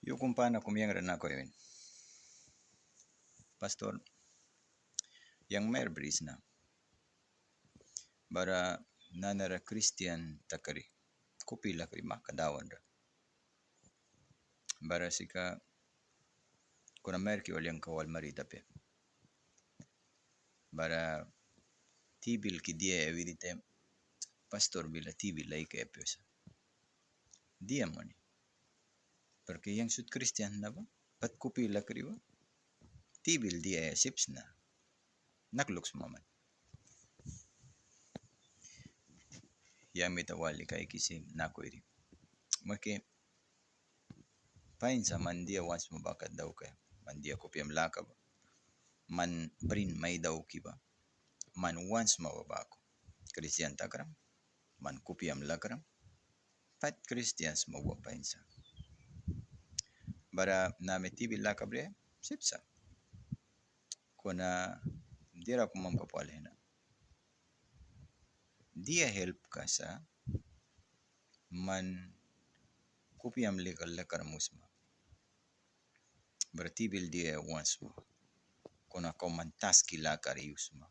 Yo kumpana kumiyang ranako yun. Pastor, yang mer bris na. Bara nanara Christian takari. Kupila kari makadawan ra. Bara sika kuna merki walyang kawal marita pe. Bara tibil ki dia evidite pastor bila tibil lai ke epiosa. Dia moni. Porque yang sud Christian na ba? Pat kupila kari ba? Tibil dia sips na. Nakluks maman. Yang mitawali kay kisi nako iri. Maki pain sa man dia once mabakat daw kay. Man dia kopiam laka ba? Man brin may daw kiba. Man once mababako. Christian takram. Man kopiam lakram. Pat Christians mawa pain sa. Bara nami tibil laka bre. Sipsa. Kuna dira kumampapwala na. Dia help ka sa man kupiam legal lakar musma. Berarti bil dia once mo. Kuna kau mantas ki lakar yusma.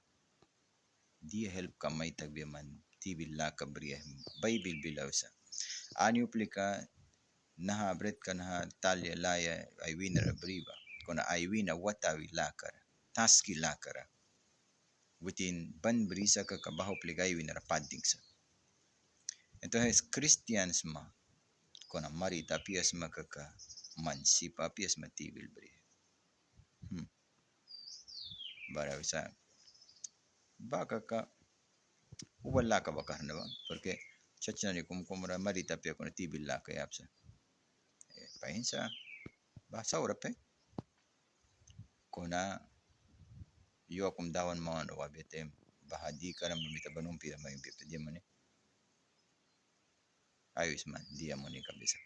Dia help ka may tagbi man tibil laka bria. Bay bil bilawsa. Anyo plika naha bret ka naha talya laya ay winner briba. Kuna ay winner watawi lakar. Taski lakara. Within ban brisa ka kabaho pligay winner padding sa. Ito es Christians ma. Kuna mari tapias makaka mansi papias matibil bri. Bara bisa baka ka wala ka baka na ba? Porque chacha ni kumra mari tapia kuna tibil la ka yapsa. Painsa basa ora pe. Kuna yo akum dawan mo ano wabete bahadi karam bumita banum pira may bipte dia mani. Ayos man dia mani kabisa.